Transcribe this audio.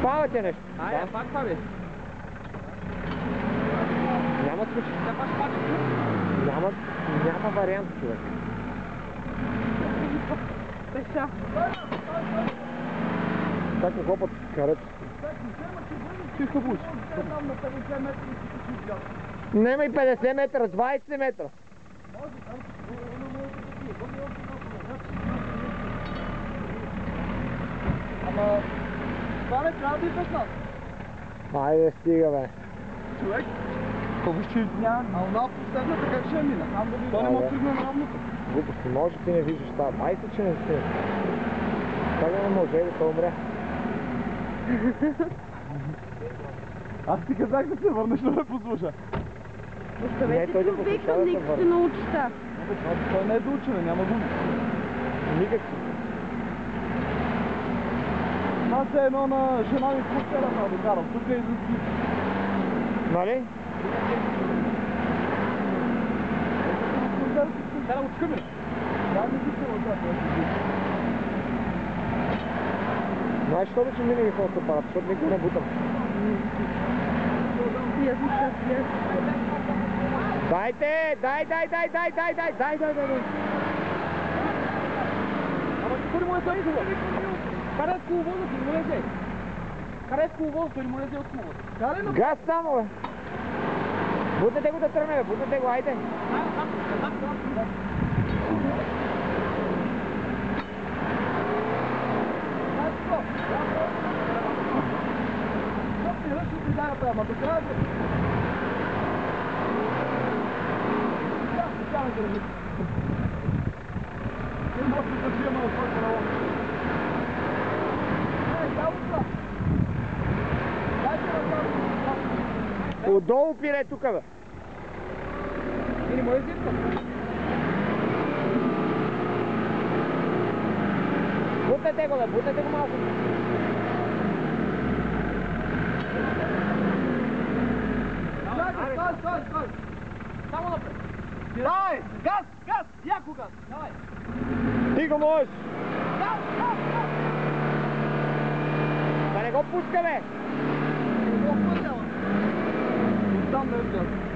Спава ти нещо? Айде, пак това бе. Няма случай. Да пак пак. Няма вариант, човек. Пеша. Така какво път карето? Ти ще будеш. Нема и 50 метра, 20 метра. Ама... Това не трябва да идва с нас. Айде, стига, бе. Човек. Какво ще няма? А она последната как ще мина? Там да видим. То не може да тръгне на равното. Глупости, може ти не виждаш това. Майка, че не си. Как не може да умря? Аз ти казах да се върнеш, да ме послуша. Не, той да послушава да се върне. научите. Той не е за учене, няма думи. Никак си. Аз е едно на жена ми в куфера да карам. Тук е и за си. Нали? Кара от къде? Да, не си се отзад. Знаеш, що да че винаги ходят с апарат, защото никога не бутам. Дайте! Дай! Ама какво не му е за кула? Карай с куловоза, ти не му лезе. Карай с куловоза, той не му лезе от куловоза. Карай на... Газ само, бе! Бутете го да тръгне, бе! Бутете го, айде! Ама до края да... Тя не държи. Не може да взема на своята работа. Отдолу пире тука, бе! Ти не може зимка. Бутете го, бе! Бутете го малко! Стой! Само напред! Давай! Газ! Яко газ! Давай! Ти го можеш! Газ! Да не го пуска, бе! Не го пускай, ама! Оттам да е газ.